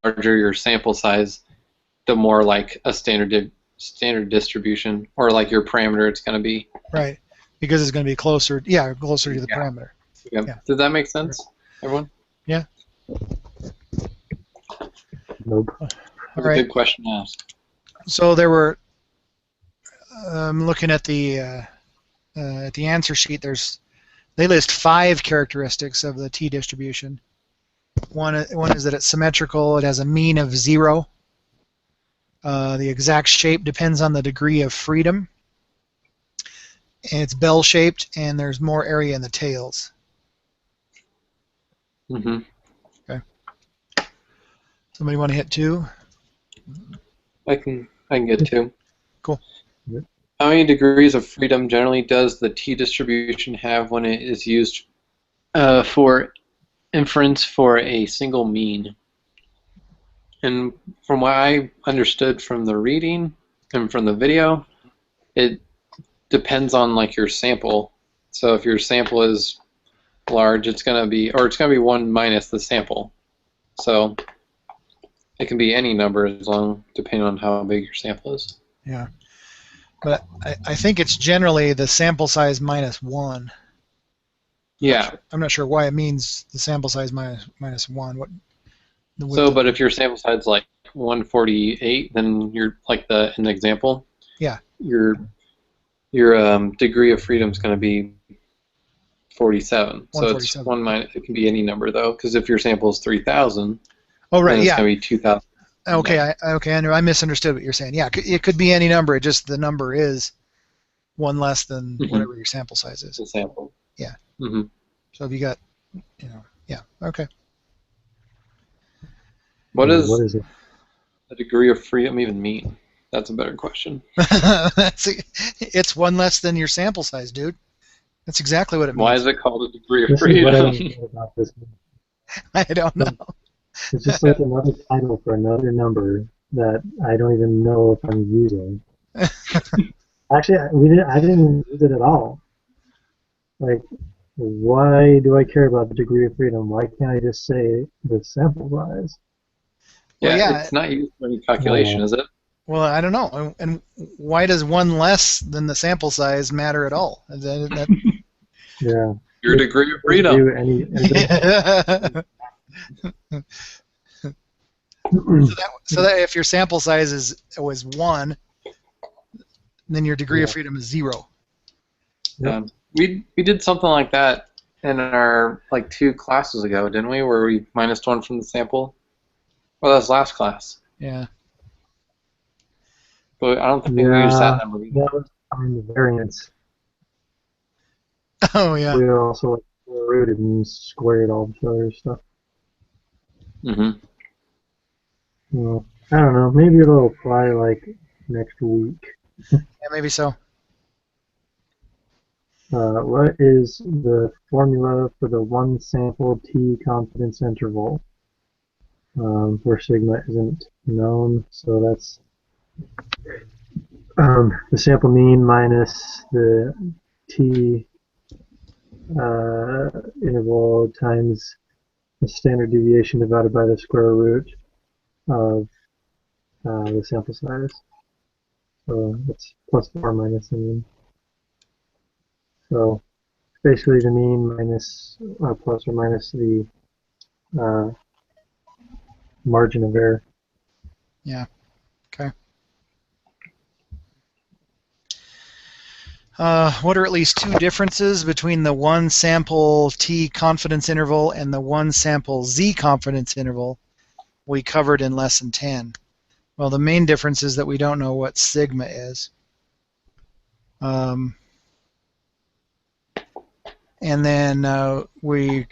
larger your sample size, the more like a standard distribution or like your parameter it's going to be. Right. Because it's going to be closer, closer to the Yeah. parameter. Yeah. Yeah. Does that make sense, everyone? Yeah. Nope. All That's a right. good question to ask. So there were, looking at the answer sheet, they list 5 characteristics of the T distribution. One is that it's symmetrical. It has a mean of 0. The exact shape depends on the degree of freedom. And it's bell-shaped, and there's more area in the tails. Mm-hmm. Okay. Somebody want to hit 2? I can get 2. Cool. How many degrees of freedom generally does the T distribution have when it is used for inference for a single mean? And from what I understood from the reading and from the video, it depends on like your sample. So if your sample is large, it's gonna be 1 minus the sample. So it can be any number depending on how big your sample is. Yeah. But I think it's generally the sample size minus 1. Yeah. I'm not sure why it means the sample size minus 1. But if your sample size is like 148, then you're like an example. Yeah. Your degree of freedom is going to be 47. So it's 1 minus. It can be any number though, because if your sample is 3,000, oh right, then it's yeah, going to be 2,000. Okay, I misunderstood what you're saying. Yeah, it could be any number. It just the number is 1 less than whatever your sample size is. The sample. Yeah. Mm-hmm. So if you got, yeah, okay. What does it? a degree of freedom even mean? That's a better question. It's 1 less than your sample size, dude. That's exactly what it means. Why is it called a degree of This freedom? is what I don't know about this one. I don't know. It's just like another title for another number that I don't even know if I'm using. Actually, I didn't even use it at all. Like, why do I care about the degree of freedom? Why can't I just say the sample size? Yeah, Well, yeah, it's not used for any calculation, is it? Well, I don't know. And why does 1 less than the sample size matter at all? Yeah. Your degree of freedom. So that if your sample size was 1, then your degree of freedom is 0. We did something like that in our 2 classes ago, didn't we? Where we minus 1 from the sample. Well, that was last class. Yeah. But I don't think we used that number. That was on the variance. Oh yeah. We also rooted and squared all this other stuff. Mm-hmm. Well, I don't know. Maybe it'll apply next week. Yeah, maybe so. What is the formula for the 1 sample T confidence interval? Where sigma isn't known, so that's the sample mean minus the T interval times the standard deviation divided by the square root of the sample size. So it's plus or minus the mean. So basically the mean minus plus or minus the margin of error. Yeah. Okay. What are at least 2 differences between the 1 sample T confidence interval and the 1 sample Z confidence interval we covered in lesson 10? Well, the main difference is that we don't know what sigma is. And then we're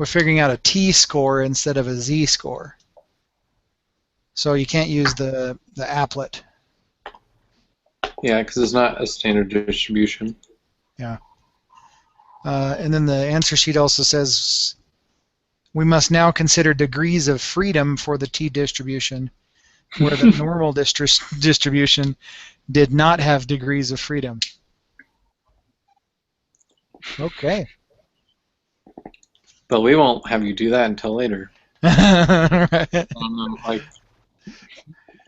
figuring out a t-score instead of a z-score. So you can't use the applet. Yeah, because it's not a standard distribution. Yeah. And then the answer sheet also says we must now consider degrees of freedom for the t-distribution, where the normal distribution did not have degrees of freedom. Okay. But we won't have you do that until later. Right. Like,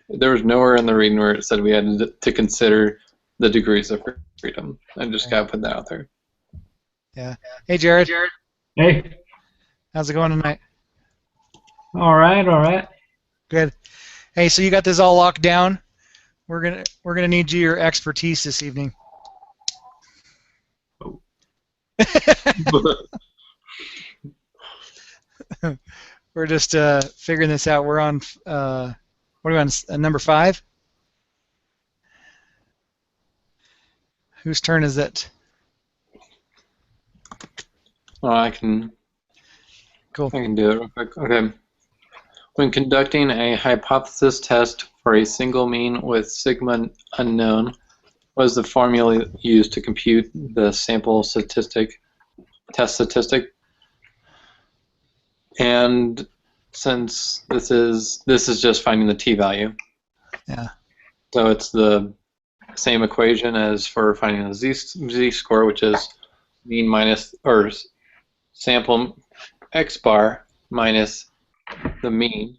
there was nowhere in the reading where it said we had to consider the degrees of freedom. I just gotta put that out there. Yeah. Hey, Jared. Hey, How's it going tonight? all right, all right. Good. Hey, so you got this all locked down? We're gonna need your expertise this evening. Oh. We're just figuring this out. We're on what are we on? Number 5? Whose turn is it? Oh, I can Cool. do it real quick. Okay. When conducting a hypothesis test for a single mean with sigma unknown, what is the formula used to compute the sample test statistic? And since this is just finding the t-value. Yeah. So it's the same equation as for finding the z-score, which is mean minus, or sample x bar minus the mean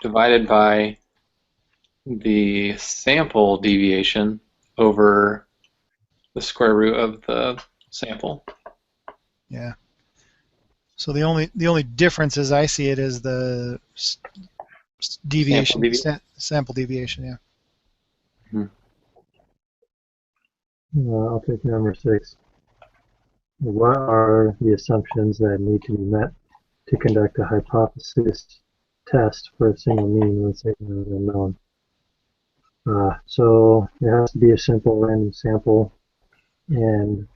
divided by the sample deviation over the square root of the sample. Yeah. So the only difference as I see it is the deviation, sample deviation. Yeah. I'll take number 6. What are the assumptions that need to be met to conduct a hypothesis test for a single mean with sigma unknown? So it has to be a simple random sample, and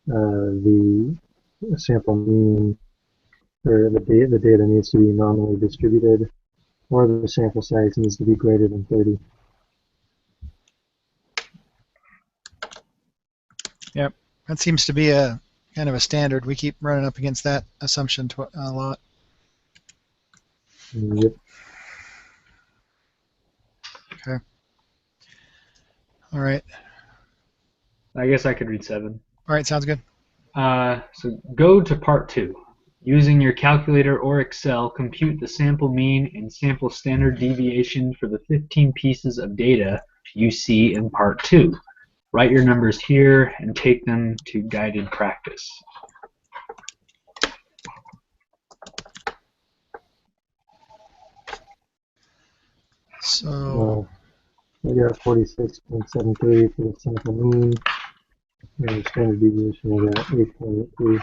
the sample mean, or the data needs to be nominally distributed, or the sample size needs to be greater than 30. Yep. That seems to be a kind of a standard. We keep running up against that assumption a lot. Yep. Okay. All right. I guess I could read 7. All right. Sounds good. So go to part 2. Using your calculator or Excel, compute the sample mean and sample standard deviation for the 15 pieces of data you see in part 2. Write your numbers here and take them to guided practice. So We got 46.73 for the sample mean, and the standard deviation we got 8.83.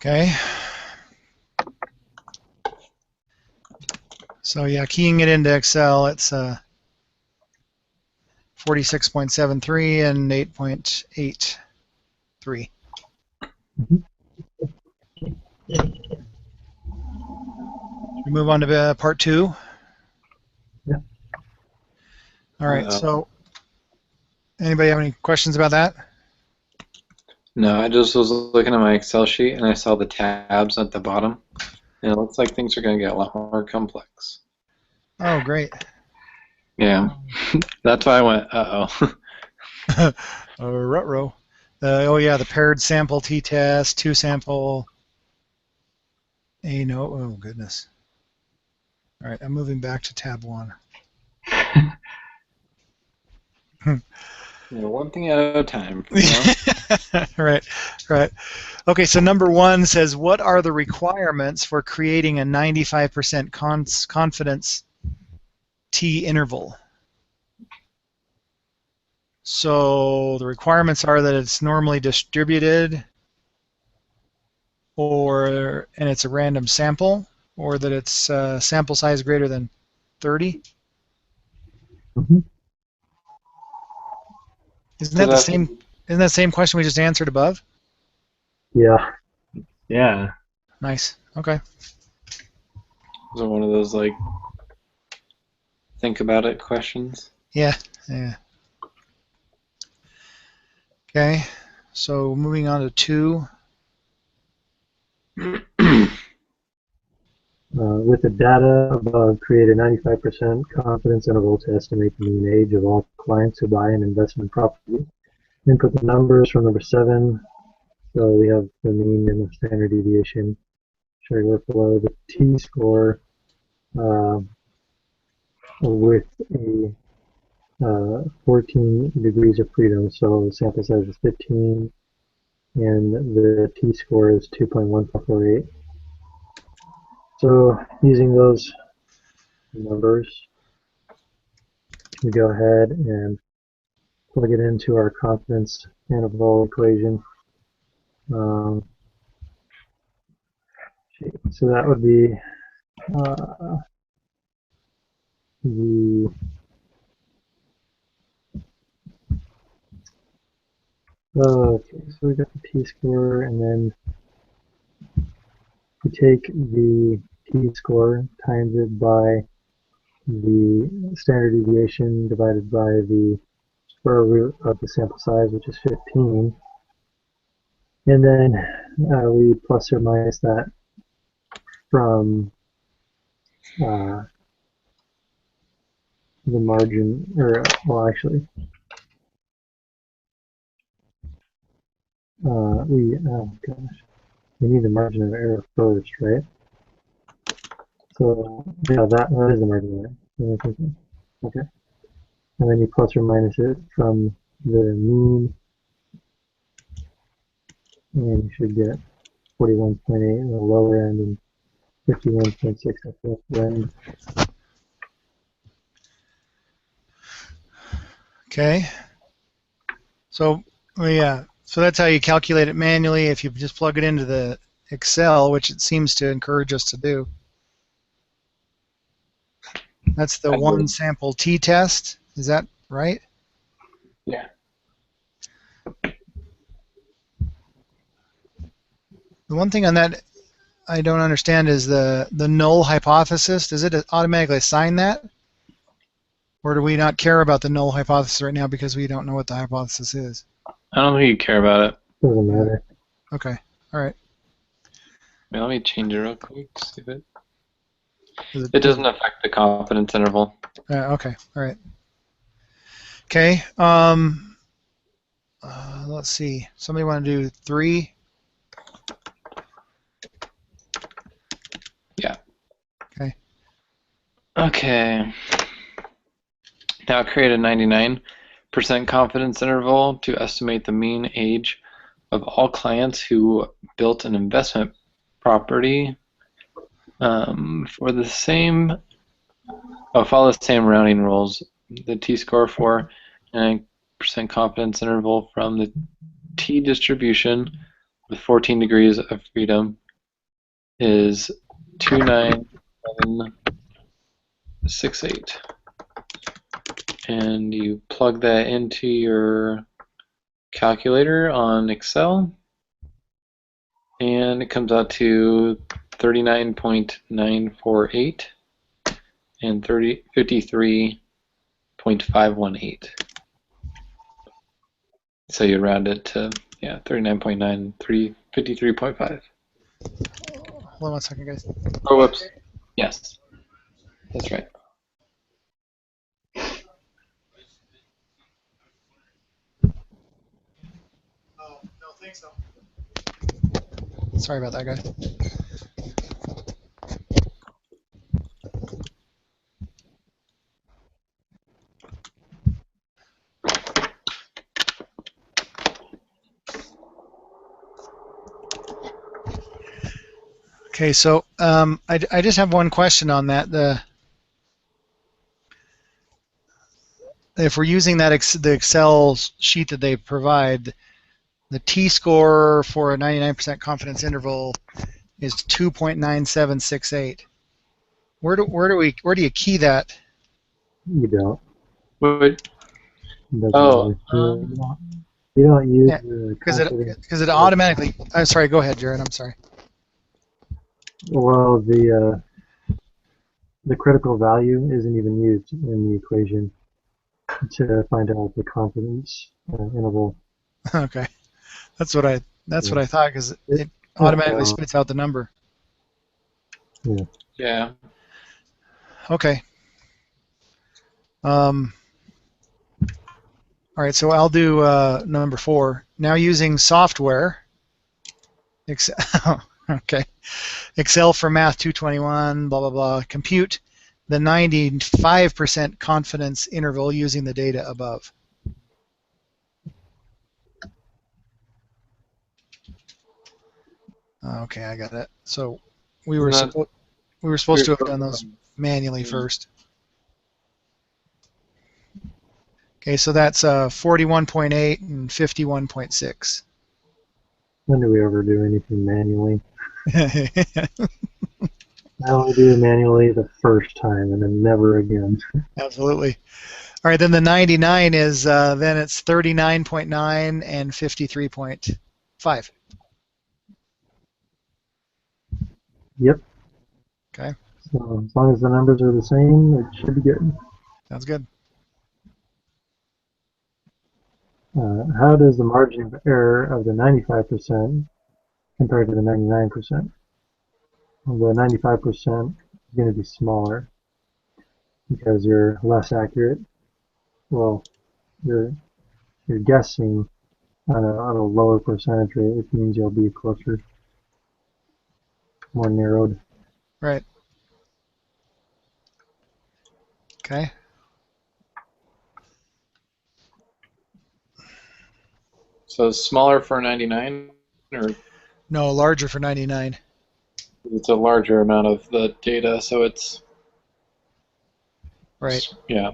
okay. So yeah, keying it into Excel, it's 46.73 and 8.83. We move on to part 2. Yeah. All right. So anybody have any questions about that? No, I just was looking at my Excel sheet and I saw the tabs at the bottom, and it looks like things are going to get a lot more complex. Oh, great. Yeah, that's why I went, uh-oh. Ruh-roh. Oh yeah, the paired sample t-test, 2 sample. Oh goodness. All right, I'm moving back to tab 1. One thing at a time. You know? Right. Okay, so number 1 says, what are the requirements for creating a 95% confidence t interval? So the requirements are that it's normally distributed, and it's a random sample, or that it's sample size greater than 30. Mhm. Isn't So that the that's same? Isn't that the same question we just answered above? Yeah. Yeah. Nice. Okay. one of those like think about it questions. Yeah. Yeah. Okay. So moving on to 2. With the data above, create a 95% confidence interval to estimate the mean age of all clients who buy an investment property. Input the numbers from number 7. So we have the mean and the standard deviation. Show you work below the t-score with a 14 degrees of freedom. So the sample size is 15, and the t-score is 2.1448. So using those numbers, we go ahead and plug it into our confidence interval equation. Um, so that would be the okay. So we got the t-score, and then we take the t-score times it by the standard deviation divided by the square root of the sample size, which is 15. And then we plus or minus that from the margin, or well, actually, oh gosh, we need the margin of error first, right? So yeah, that is the margin of error. Okay, and then you plus or minus it from the mean, and you should get 41.8 on the lower end and 51.6 at the upper end. Okay. So yeah. So that's how you calculate it manually. If you just plug it into the Excel, which it seems to encourage us to do. That's the I one would. sample t-test. Is that right? Yeah. The one thing on that I don't understand is the null hypothesis. Does it automatically assign that? Or do we not care about the null hypothesis right now because we don't know what the hypothesis is? I don't think you care about it. Doesn't matter. Okay. All right. Wait, let me change it real quick. See if it. Is It doesn't affect the confidence interval. okay. All right. Okay. Let's see. Somebody want to do 3? Yeah. Okay. Okay. Now create a 99% confidence interval to estimate the mean age of all clients who built an investment property for the same. Follow the same rounding rules. The t-score for 9% confidence interval from the t-distribution with 14 degrees of freedom is 29768. And you plug that into your calculator on Excel, and it comes out to 39.948 and 53.518. So you round it to 39.9, 53.5. Hold on one second, guys. Oh, whoops. Yes, that's right. Oh, no, thanks though. Sorry about that, guys. Okay, so I just have one question on that. If we're using that the Excel sheet that they provide, the t-score for a 99% confidence interval is 2.9768. Where do you key that? You don't. What? It doesn't Oh, really. You don't use Yeah, the because it automatically. I'm sorry. Go ahead, Jared. I'm sorry. Well, the critical value isn't even used in the equation to find out the confidence interval. Okay, that's what I that's Yeah. what I thought because It, it automatically uh, spits out the number. yeah. yeah. Okay. Um, all right, so I'll do number 4. Now using software. Okay. Excel for Math 221, blah, blah, blah. Compute the 95% confidence interval using the data above. Okay, I got it. So we were, Not, we were supposed to have done those manually first. Okay, so that's 41.8 and 51.6. When do we ever do anything manually? I only do it manually the first time and then never again. Absolutely. All right, then the 99 is then it's 39.9 and 53.5. Yep. Okay, So as long as the numbers are the same, it should be good. sounds good. How does the margin of error of the 95% compare to the 99%? Well, the 95% is going to be smaller because you're less accurate. Well, you're guessing on a lower percentage rate, which means you'll be closer, more narrowed. Right. Okay. so smaller for 99, or No, larger for 99. it's a larger amount of the data, so it's Right. yeah,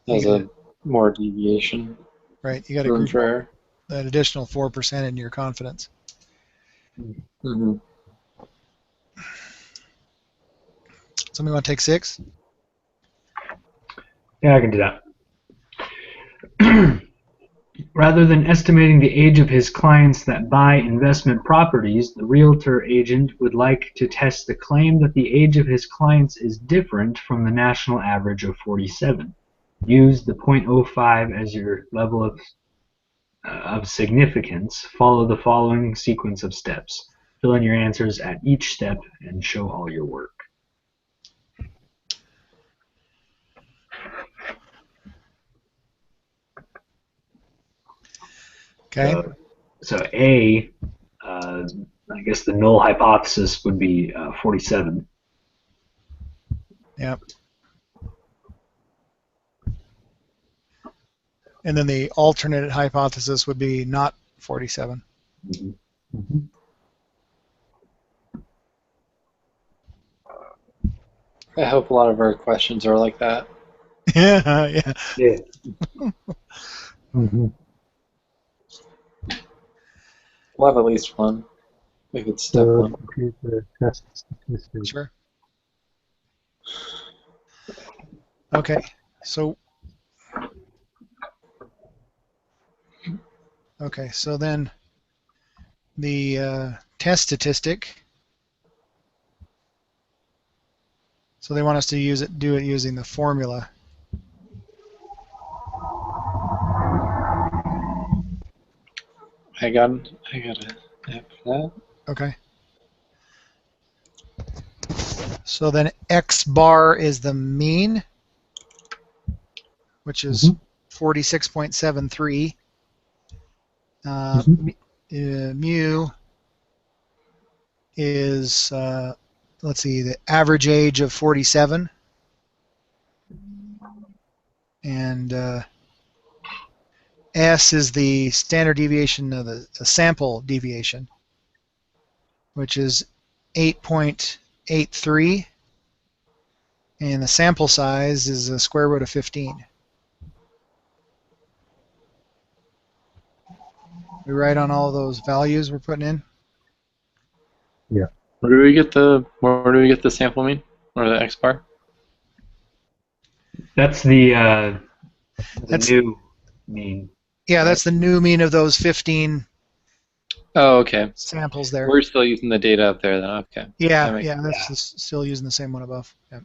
You has got a more deviation right. You got to room group for error. that additional 4% in your confidence. Mm-hmm. Somebody want to take 6? Yeah, I can do that. Rather than estimating the age of his clients that buy investment properties, the realtor agent would like to test the claim that the age of his clients is different from the national average of 47. Use the 0.05 as your level of significance. Follow the following sequence of steps. Fill in your answers at each step and show all your work. Okay. So A, I guess the null hypothesis would be 47. Yep. And then the alternate hypothesis would be not 47. Mm-hmm. Mm-hmm. I hope a lot of our questions are like that. Yeah. Yeah. Yeah. Mm-hmm. We'll have at least one if it's step So one. compute the test statistics. Sure. Okay. So. Okay. So then the test statistic. So they want us to do it using the formula. I got a app for that. Okay. So then X bar is the mean, which is 46.73. Mm-hmm. Mu is, let's see, the average age of 47. And S is the standard deviation of the sample deviation, which is 8.83. And the sample size is the square root of 15. We write on all those values we're putting in? Yeah. Where do we get the sample mean or the X bar? That's the The new mean. Yeah, that's the new mean of those 15 Oh, okay. samples there. We're still using the data up there then. Okay. Yeah, That yeah, makes that's still using the same one above. Yeah.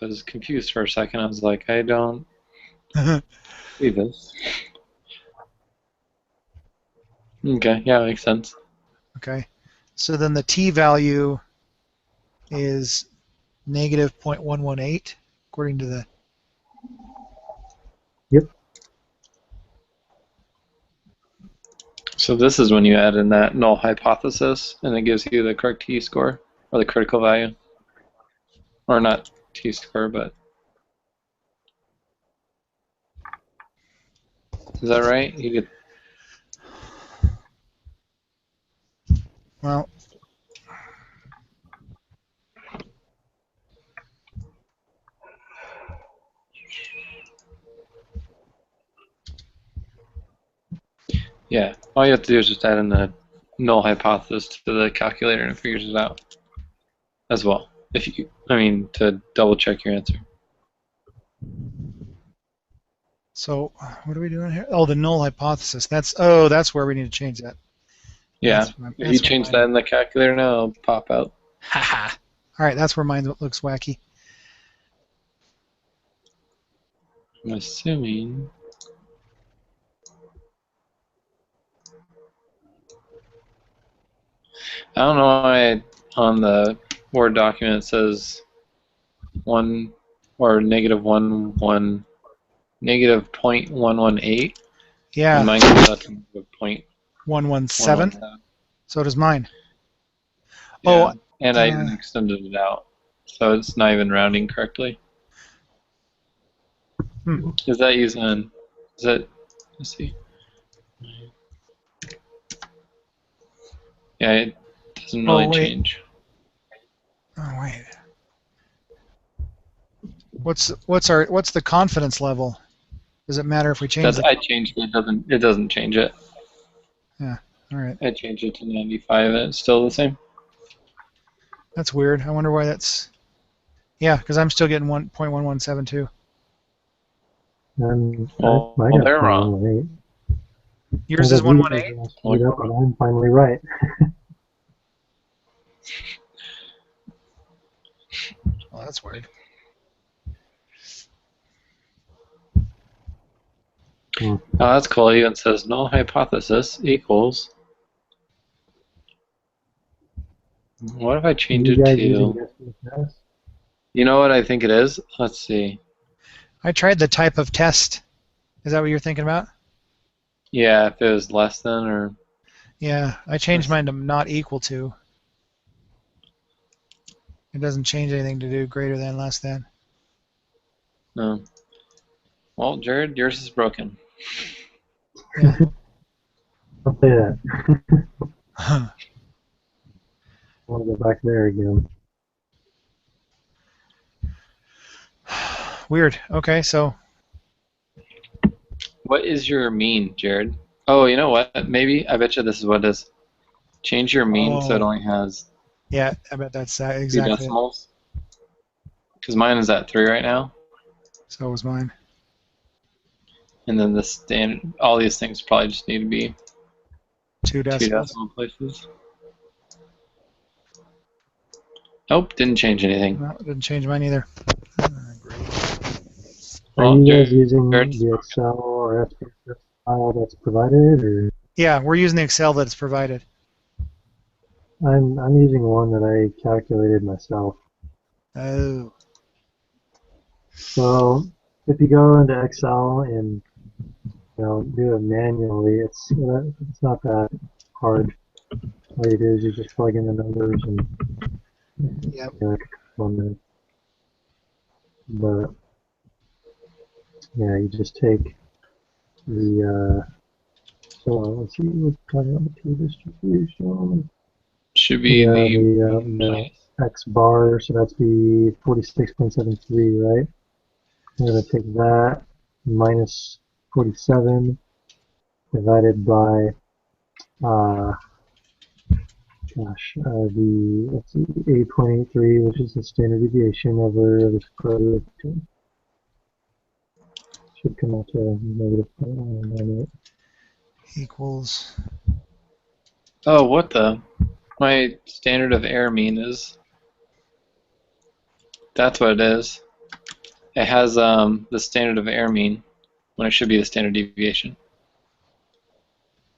I was confused for a second. I was like, I don't see this. Okay, yeah, makes sense. Okay. So then the t-value is negative 0.118, according to the... Yep. So this is when you add in that null hypothesis, and it gives you the correct t-score, or the critical value. Or not t-score, but... Is that right? You get... Well, Yeah, all you have to do is just add in the null hypothesis to the calculator and it figures it out as well. If you, I mean, to double check your answer. so what are we doing here? Oh, the null hypothesis. That's where we need to change that. Yeah, if you change that in the calculator now, it'll pop out. Haha. All right, that's where mine looks wacky. I'm assuming. I don't know why on the Word document it says 1 or negative 0.118. Yeah. And mine comes out to negative 117. So does mine. Yeah. And I even extended it out, so it's not even rounding correctly. Is that using? Is that? Let's see. Yeah, it doesn't really change. Oh wait. What's the confidence level? Does it matter if we change it? I changed it. It doesn't change it. Yeah. All right. I changed it to 95 and it's still the same. That's weird. I wonder why that's... Yeah, because I'm still getting 1.1172. Well, they're wrong. Yours is 118? I'm finally right. Well, that's weird. Oh, that's cool. It even says null hypothesis equals... What if I change it to... You know what I think it is? Let's see. I tried the type of test. Is that what you're thinking about? Yeah, if it was less than or... Yeah, I changed mine to not equal to. It doesn't change anything to do greater than, less than. No. Well, Jared, yours is broken. Yeah. I'll say that. I want to go back there again. Weird. Okay, so... What is your mean, Jared? Oh, you know what? Maybe. I bet you this is what it is. Change your mean so it only has... Yeah, I bet that's exactly 2 decimals. Because mine is at 3 right now. So was mine. And then the standard... All these things probably just need to be 2 decimal places. Nope, didn't change anything. No, it didn't change mine either. Are you guys using the Excel or SPSS file that's provided, or? Yeah, we're using the Excel that's provided. I'm using one that I calculated myself. Oh. So if you go into Excel and do it manually, it's not that hard. All you do is you just plug in the numbers and Yep. 1 minute. But yeah, you just take the so let's see, we're talking about the t-distribution. Should be the x bar, so that's be 46.73, right? I'm going to take that minus 47 divided by let's see, 8.83, which is the standard deviation over the square root of 2. should come out to negative 0.198. Equals. Oh, what the? My standard of error mean is. That's what it is. It has the standard of error mean when it should be the standard deviation.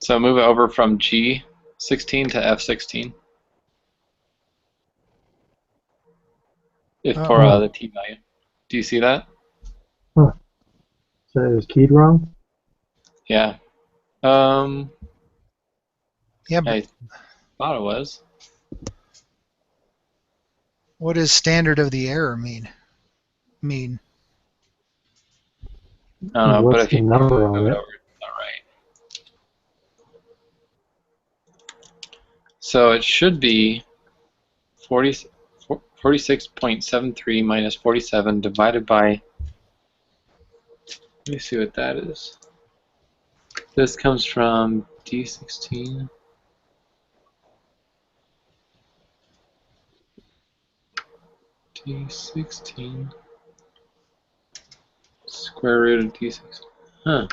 So move it over from G16 to F16. If for Oh. the t value. Do you see that? Huh. So it was keyed wrong? Yeah. Yeah, but I thought it was. what does standard of the error mean? I don't know, but What's if the you number move on it it? over, it's not right. So it should be 46.73 minus 47 divided by. Let me see what that is. This comes from D16. D16 square root of D16. Huh.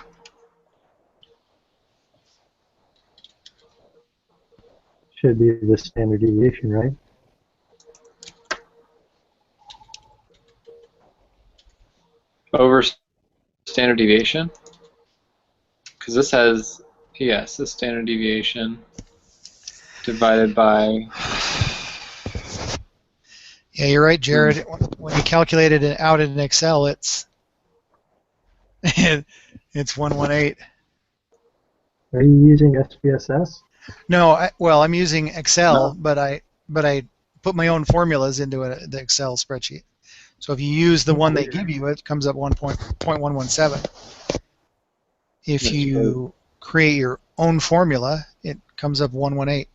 Should be the standard deviation, right? Over standard deviation? Because this has, yes, the standard deviation divided by. Yeah, you're right, Jared. When you calculate it out in Excel, it's it's 118. Are you using SPSS? No, I'm using Excel, No. but I put my own formulas into the Excel spreadsheet. So if you use the one they give you, it comes up 1.117. If That's you create your own formula, it comes up 118.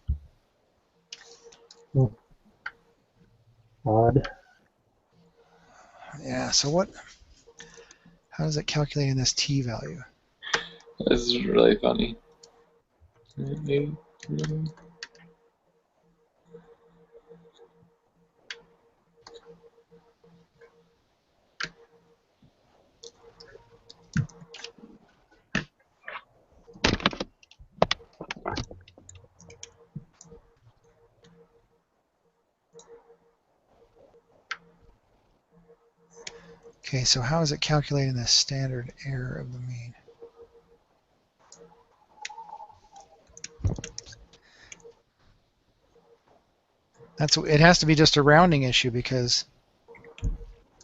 Odd. Yeah. So how does it calculate in this t value? This is really funny. Okay, so how is it calculating the standard error of the mean? It has to be just a rounding issue because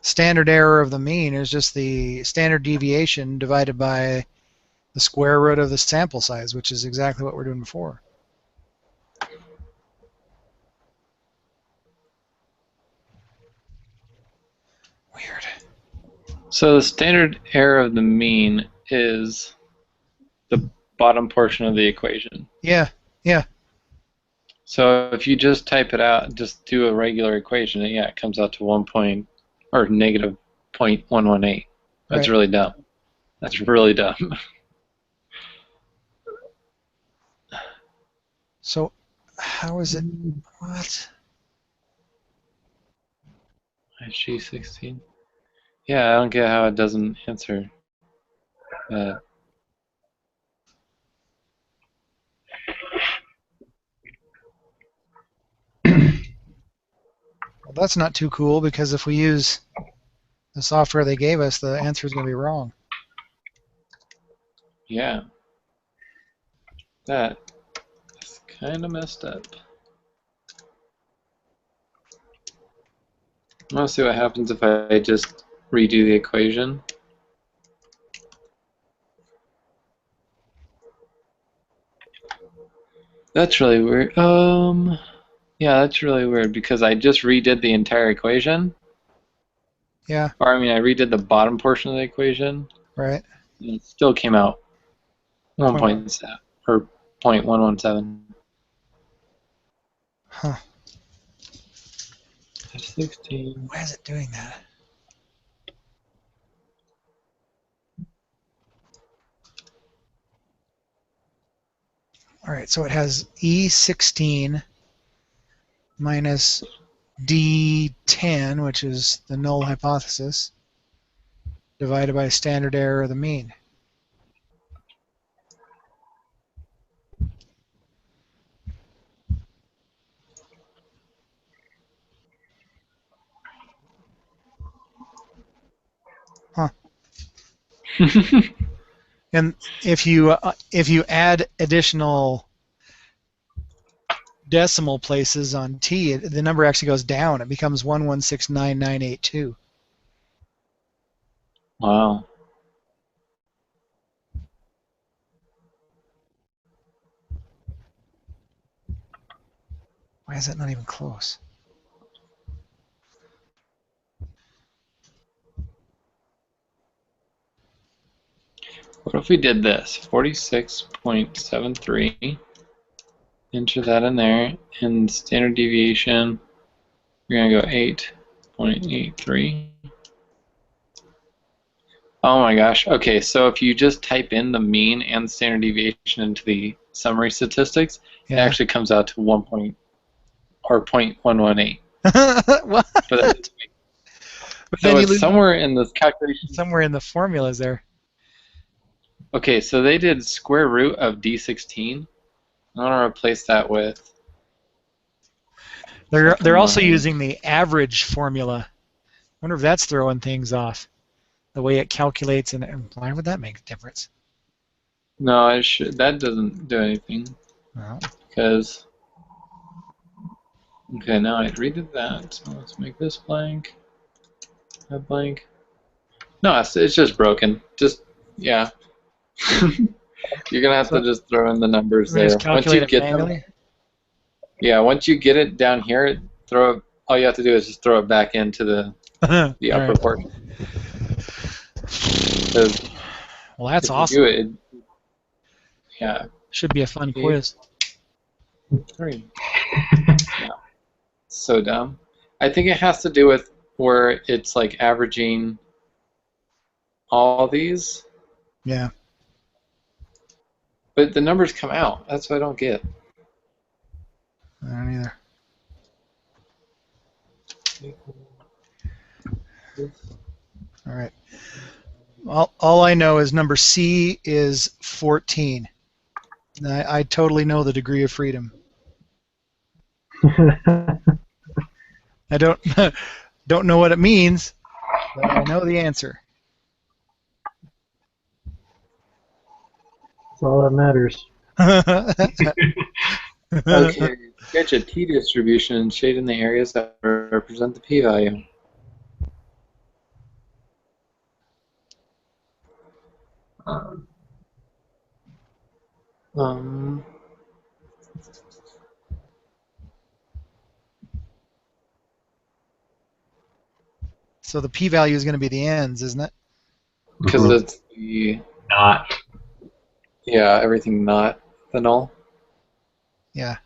standard error of the mean is just the standard deviation divided by the square root of the sample size, which is exactly what we're doing before. Weird. So the standard error of the mean is the bottom portion of the equation. Yeah. So if you just type it out, just do a regular equation, yeah, it comes out to negative 0.118. That's Right. really dumb. That's really dumb. So how is it? What? G16. Yeah, I don't get how it doesn't answer that. Well, that's not too cool because if we use the software they gave us, the answer is going to be wrong. Yeah. That is kind of messed up. I want to see what happens if I just redo the equation. That's really weird. Yeah, that's really weird because I just redid the entire equation. Yeah. Or I mean, I redid the bottom portion of the equation. Right. And it still came out 1.7 or 0.117. Huh. 16. Why is it doing that? All right, so it has E16 minus D10, which is the null hypothesis, divided by standard error of the mean. Huh. And if you add additional decimal places on t, the number actually goes down. It becomes 1169982. Wow. Why is that not even close? What if we did this? 46.73. Enter that in there, and standard deviation, we're going to go 8.83. Oh my gosh. Okay, so if you just type in the mean and standard deviation into the summary statistics, it Yeah. actually comes out to 0.118. What? For that. But So then you it's lose somewhere in this calculation. somewhere in the formulas there. Okay, so they did square root of D16. I want to replace that with. They're also Second line. using the average formula. I wonder if that's throwing things off. The way it calculates, and why would that make a difference? No, it should. That doesn't do anything Well, because. Okay, now I redid that. So let's make this blank. That blank. No, it's just broken. Just yeah. You're gonna have to just throw in the numbers we there. just calculate Once you it get manually. them, yeah. Once you get it down here, throw it. All you have to do is just throw it back into the All upper right. portion. Because Well, that's if you awesome. do it, yeah. Should be a fun Okay. quiz. 3. Yeah. So dumb. I think it has to do with where it's like averaging all these, Yeah. but the numbers come out. That's what I don't get. I don't either. All right. All I know is number C is 14. And I totally know the degree of freedom. I don't don't know what it means, but I know the answer. That's all that matters. Okay, sketch a t-distribution and shade in the areas that represent the p-value. Um, So the p-value is going to be the ends, isn't it? because it's the Not. yeah, everything not the null. Yeah.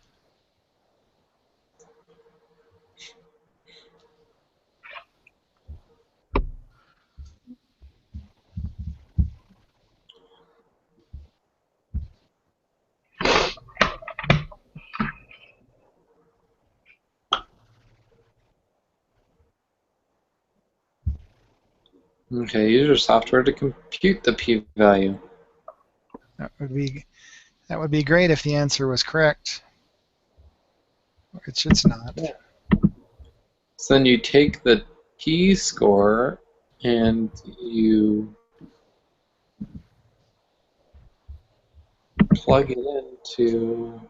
Okay, use your software to compute the p-value. That would be great if the answer was correct. Which it's not. So then you take the p-score and you plug it into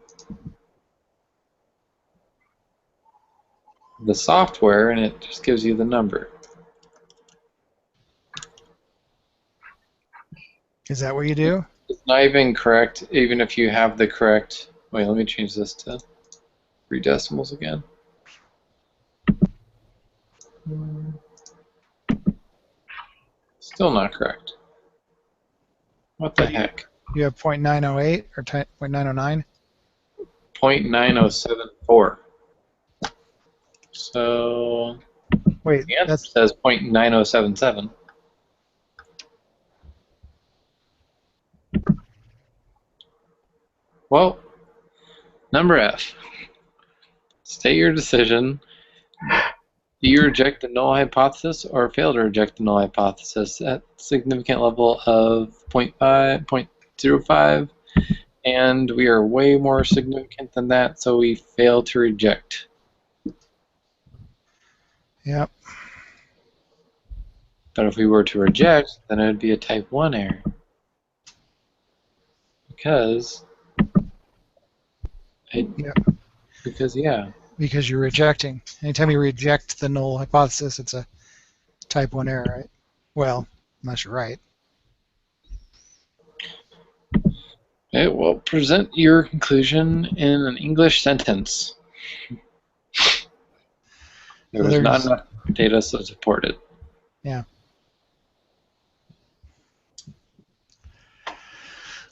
the software and it just gives you the number. Is that what you do? It's not even correct, even if you have the correct. Wait, let me change this to 3 decimals again. Still not correct. What the heck? You have 0.908 or 0.909? 0.9074. So Wait, the answer that's says 0.9077. Well, number F. State your decision. Do you reject the null hypothesis or fail to reject the null hypothesis at significant level of 0.5, 0.05? And we are way more significant than that, so we fail to reject. Yep. But if we were to reject, then it would be a type 1 error. Because Because you're rejecting. Anytime you reject the null hypothesis, it's a type 1 error, right? Well, unless you're right. Okay, well, present your conclusion in an English sentence. There was not enough data to support it. Yeah.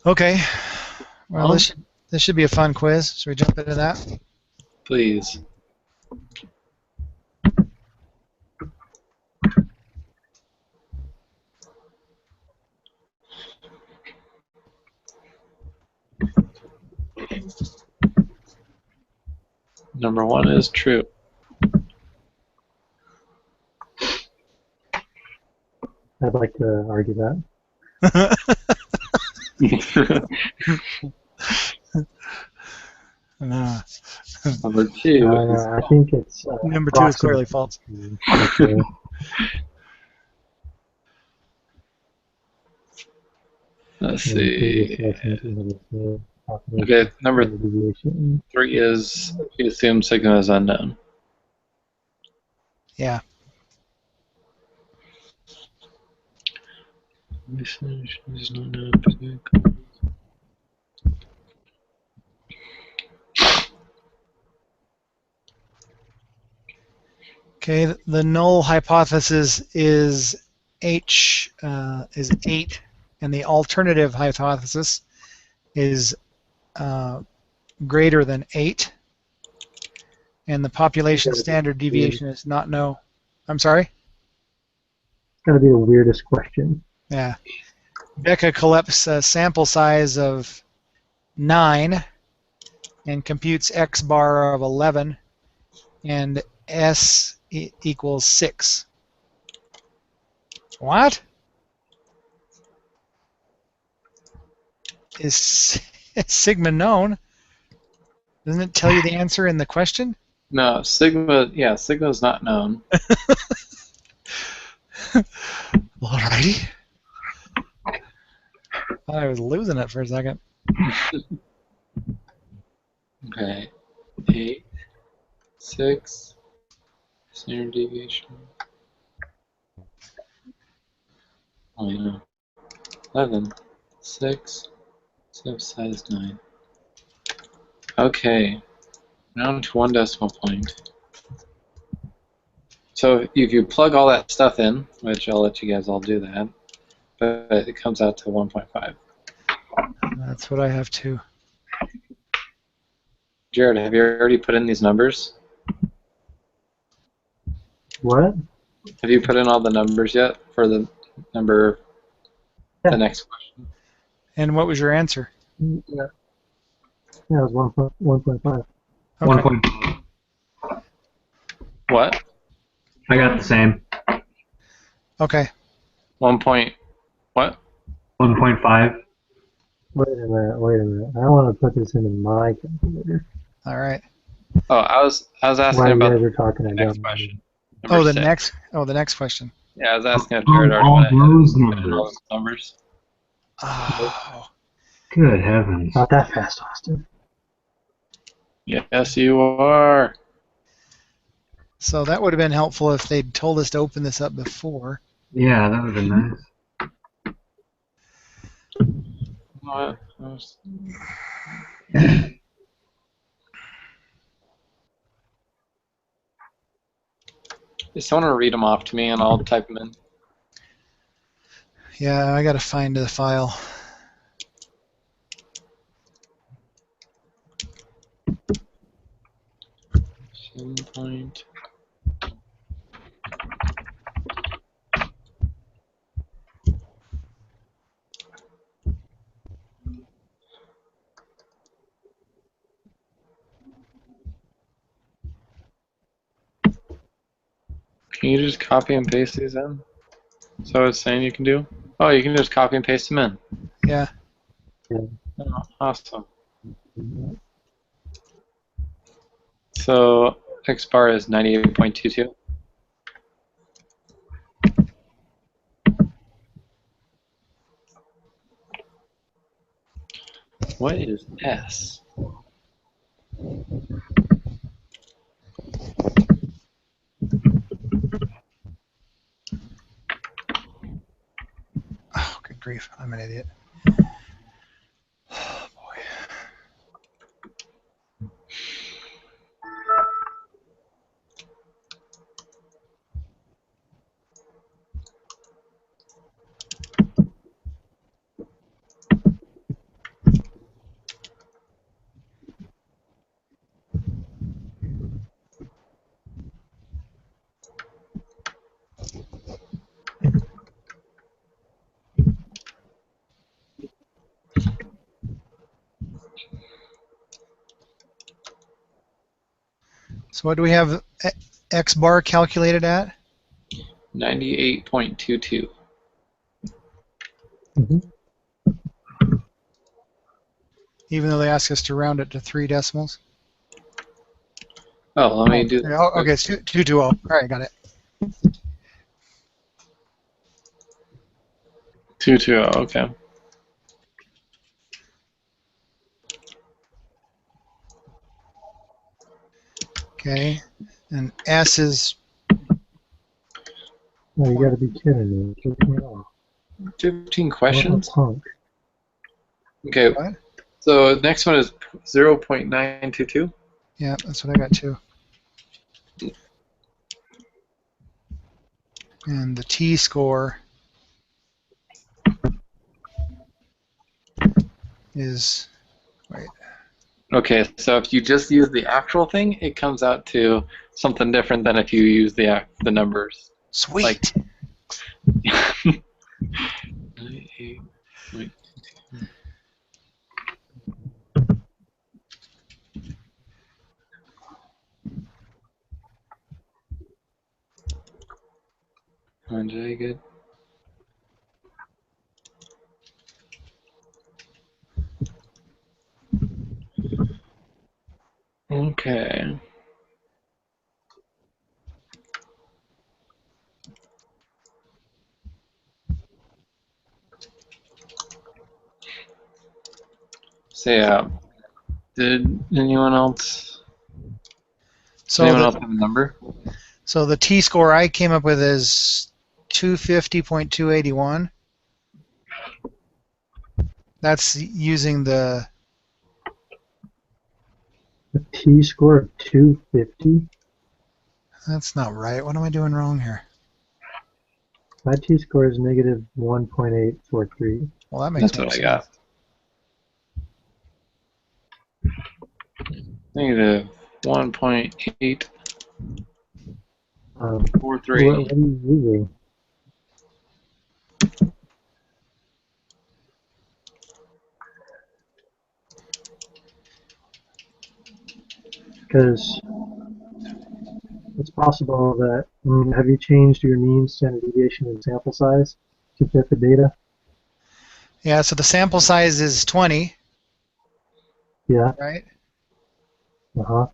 Okay. Well, this should be a fun quiz. Should we jump into that? Please. Number 1 is true. I'd like to argue that. No. Number 2 is I think it's Number 2 is clearly false. Let's see. Okay, number 3 is we assume sigma is unknown. Yeah. Okay, the null hypothesis is H is 8, and the alternative hypothesis is greater than 8, and the population standard deviation is not no. I'm sorry? It's got to be the weirdest question. Yeah. Becca collects a sample size of 9 and computes X bar of 11, and S equals 6. What? Is sigma known? Doesn't it tell you the answer in the question? No, sigma is not known. Alrighty. Thought I was losing it for a second. Okay. 8, 6, standard deviation. Oh, yeah. 11, 6, sample size 9. Okay. Down to 1 decimal point. So if you plug all that stuff in, which I'll let you guys all do that, but it comes out to 1.5. That's what I have too. Jared, have you already put in these numbers? What? Have you put in all the numbers yet for the number, the next question? And what was your answer? Yeah, it was 1.5. Okay. 1.5. What? I got the same. Okay. 1 point, what? 1.5. Wait a minute. I want to put this into my calculator. All right. Oh, I was asking While you about guys are talking, the next question. Oh, Number the 6. next question. Yeah, I was asking if Jared all already those put in all numbers. those numbers. Oh. Good heavens. Not that fast, Austin. Yes, you are. So that would have been helpful if they'd told us to open this up before. Yeah, that would have been nice. What? Is someone read them off to me and I'll type them in? Yeah, I got to find the file. Point. Can you just copy and paste these in? So it's saying you can do? Oh, you can just copy and paste them in. Yeah. Oh, awesome. So X bar is 98.22. What is S? Oh, good grief. I'm an idiot. Oh, boy. So what do we have X bar calculated at? 98.22. Mm-hmm. Even though they ask us to round it to 3 decimals? Oh, let me do this. Oh, okay, it's 220. All right, got it. 220, okay. Okay, and S is, No, you got to be kidding me. 15 What a questions? punk. Okay, what? so next one is 0.922. Yeah, that's what I got too. And the T score is, wait, Okay, so if you just use the actual thing, it comes out to something different than if you use the numbers. sweet. Like, 98.22. Did I get? Okay. So yeah, did anyone else? So Anyone else the have a number? so the T score I came up with is 250.281. That's using the, A T-score of 250? that's not right. What am I doing wrong here? My T-score is negative 1.843. Well, that makes That's more what I sense. got. Negative 1.843. What are you using? Because it's possible that, have you changed your mean, standard deviation, and sample size to fit the data? Yeah, so the sample size is 20, Yeah. right? Uh-huh.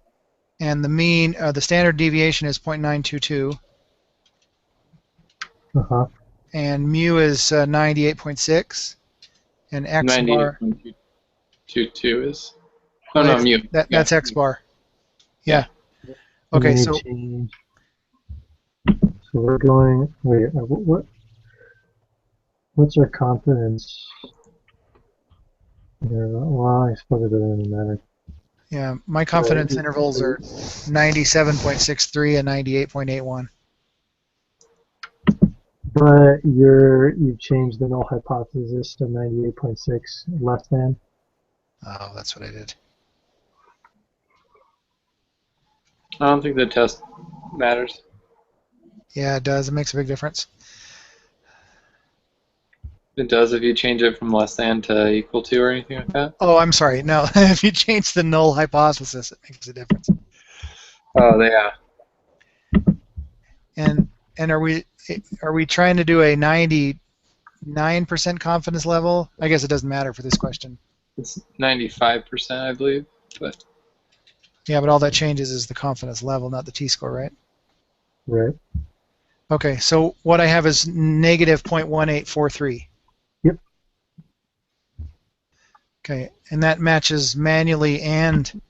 And the mean, the standard deviation is 0.922, Uh-huh. and mu is 98.6, and X bar, 98.22 is. Oh well, no, mu. Yeah. that's X bar. Yeah. Yeah. And Okay, then you so change. So we're going, wait, what's our confidence? Well, I suppose it doesn't really matter. yeah, my confidence intervals are 97.63 and 98.81. But you've changed the null hypothesis to 98.6 less than. Oh, that's what I did. I don't think the test matters. Yeah, it does. It makes a big difference. It does if you change it from less than to equal to or anything like that. Oh, I'm sorry. No, if you change the null hypothesis, it makes a difference. Oh, yeah. And And are we trying to do a 99% confidence level? I guess it doesn't matter for this question. It's 95%, I believe. But Yeah, but all that changes is the confidence level, not the t-score, right? Right. Okay, so what I have is negative 0.1843. Yep. Okay, and that matches manually and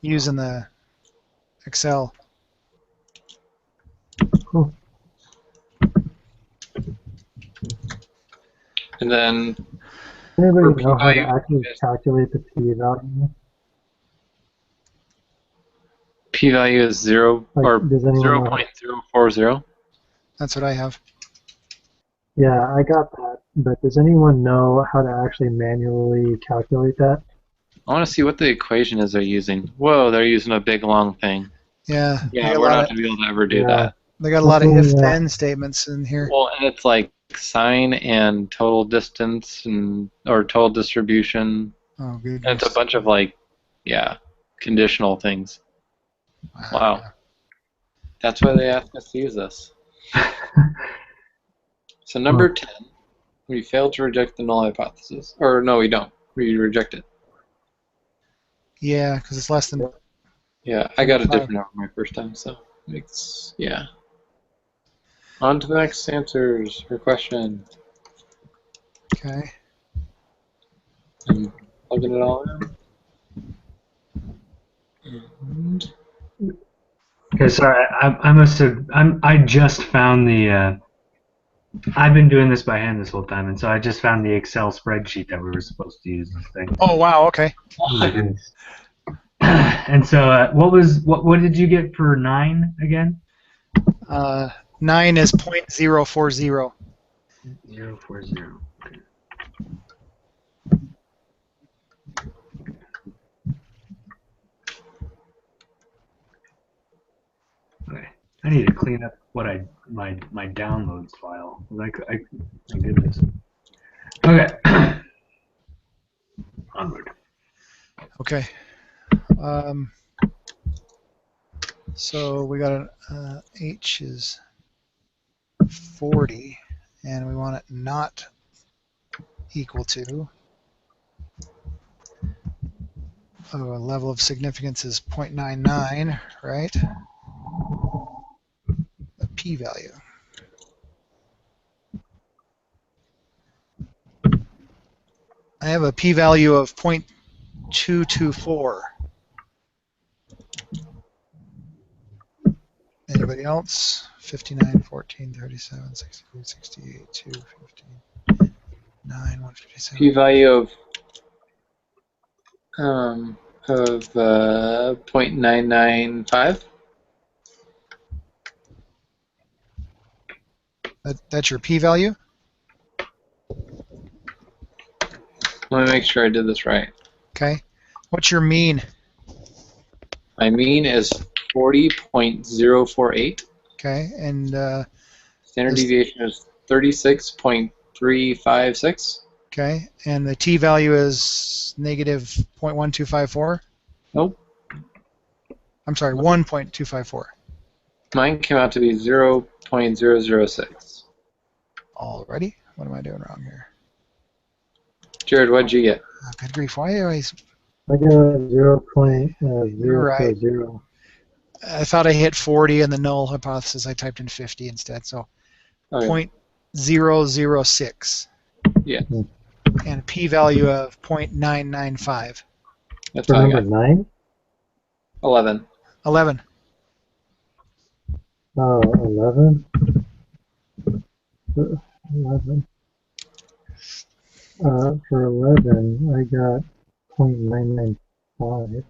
using the Excel. Cool. and then Does anybody for know how to p-value, actually calculate the p-value? p-value is 0 Like, or does anyone know? 0.040. That's what I have. Yeah, I got that. But does anyone know how to actually manually calculate that? I want to see what the equation is they're using. Whoa, they're using a big long thing. Yeah, Yeah, we're not going to be able to ever do Yeah. that. they got a lot of Hopefully, if-then statements in here. Well, and it's like sine and total distance or total distribution. Oh, goodness. And it's a bunch of conditional things. Wow. That's why they asked us to use this. So number 10, we failed to reject the null hypothesis. Or no, we don't. We reject it. Yeah, because it's less than. Yeah, I got a 35. different number my first time, so yeah. On to the next answers or question. Okay. I'm plugging it all in. And Okay, sorry, I must have. I just found the. I've been doing this by hand this whole time, and so I just found the Excel spreadsheet that we were supposed to use this thing. Oh, wow, okay. Nice. And so, what did you get for 9 again? 9 is 0.040. 040. Okay. Okay. I need to clean up what my downloads file. My goodness. Okay. Onward. Okay. So we got H is 40, and we want it not equal to. A level of significance is 0.99, right? The p-value. I have a p-value of 0.224. Anybody else? 59, 14, 37, 62, 68, 2, 15, 9, 157. p-value of 0.995. That's your p-value? Let me make sure I did this right. Okay. What's your mean? My mean is 40.048. Okay. And standard deviation is 36.356. Okay. And the t-value is negative 0.1254? Nope. I'm sorry, 1.254. Mine came out to be 0.006. Alrighty. What am I doing wrong here? Jared, what'd you get? Oh, good grief. Why do I... I got 0.040. You're right. I thought I hit 40 and the null hypothesis. I typed in 50 instead. So Okay. 0.006. Yeah. And a p-value of 0.995. That's For all I number got. 9? 11. 11. Oh, 11? 11. For 11, I got 0.995.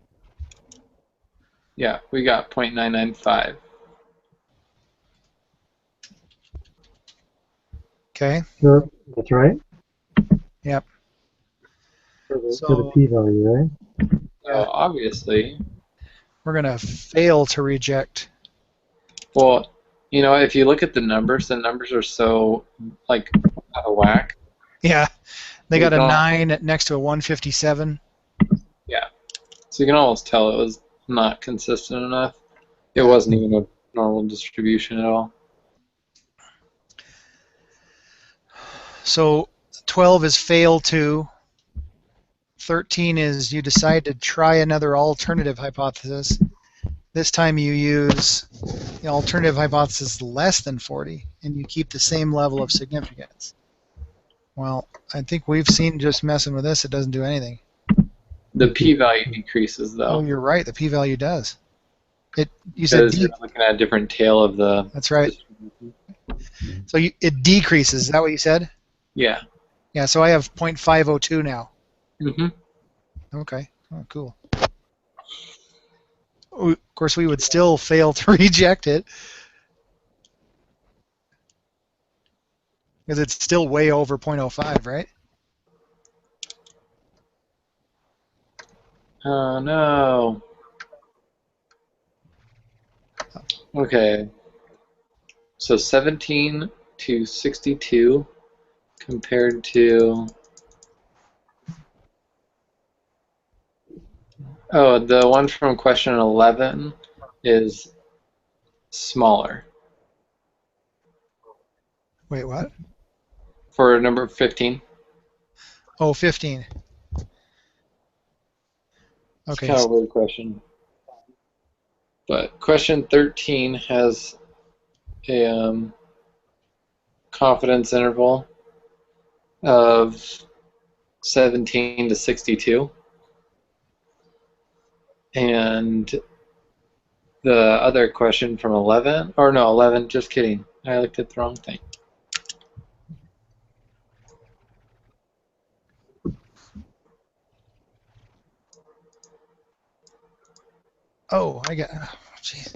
Yeah, we got 0.995. Okay. So that's right? Yep. For the p-value, right? So obviously, We're going to fail to reject. well, if you look at the numbers are so, out of whack. Yeah. They got a don't- 9 next to a 157. Yeah. So you can almost tell it was not consistent enough. It wasn't even a normal distribution at all. So 12 is fail 2. 13 is you decide to try another alternative hypothesis. This time you use the alternative hypothesis less than 40, and you keep the same level of significance. Well, I think we've seen just messing with this, it doesn't do anything. The p-value decreases, Oh, though, you're right. The p-value does. You said because you're looking at a different tail of the... That's right. So it decreases. Is that what you said? Yeah. Yeah, so I have 0.502 now. Mm-hmm. Okay. Oh, cool. Of course, we would still fail to reject it because it's still way over 0.05, right? Oh, no. Okay. So 17 to 62 compared to... Oh, the one from question 11 is smaller. Wait, what? For number 15. Oh, 15. It's Okay. kind of a weird question. But question 13 has a confidence interval of 17 to 62. And the other question from 11, or no, 11, just kidding. I looked at the wrong thing. Oh, I got. Jeez.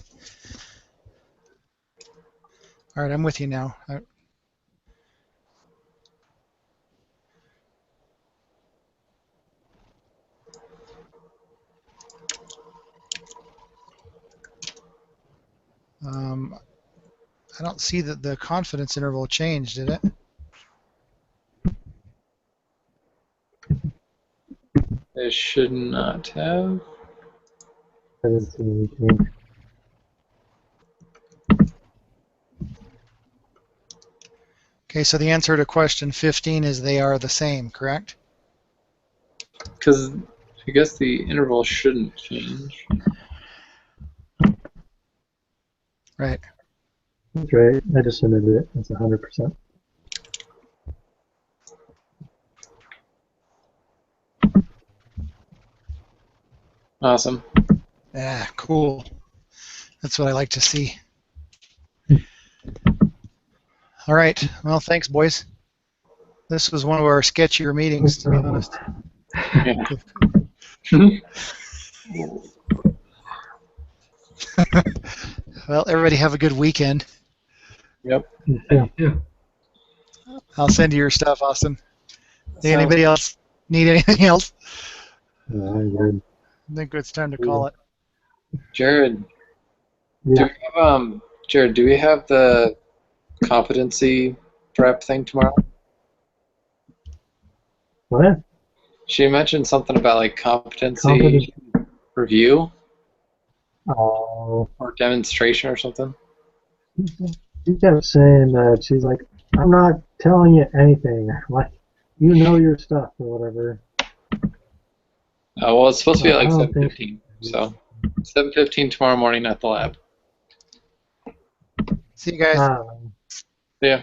All right, I'm with you now. I don't see that the confidence interval changed, did it? It should not have. I didn't see anything. Okay, so the answer to question 15 is they are the same, correct? Because I guess the interval shouldn't change. Right. That's right. I just submitted it. It's 100%. Awesome. Yeah, cool. That's what I like to see. All right. Well, thanks, boys. This was one of our sketchier meetings, to be honest. Yeah. Well, everybody have a good weekend. Yep. Yeah. Yeah. I'll send you your stuff, Austin. Hey, Sounds- anybody else need anything else? I'm good. I think it's time to call it. Jared, Yeah. Jared, do we have the competency prep thing tomorrow? What? She mentioned something about like competency Competency. review Oh. or demonstration or something. She kept saying that she's like, I'm not telling you anything. Like, you know your stuff or whatever. Well, it's supposed to be at I like don't think 7:15. So 7:15 tomorrow morning at the lab. See you guys. Um, Yeah.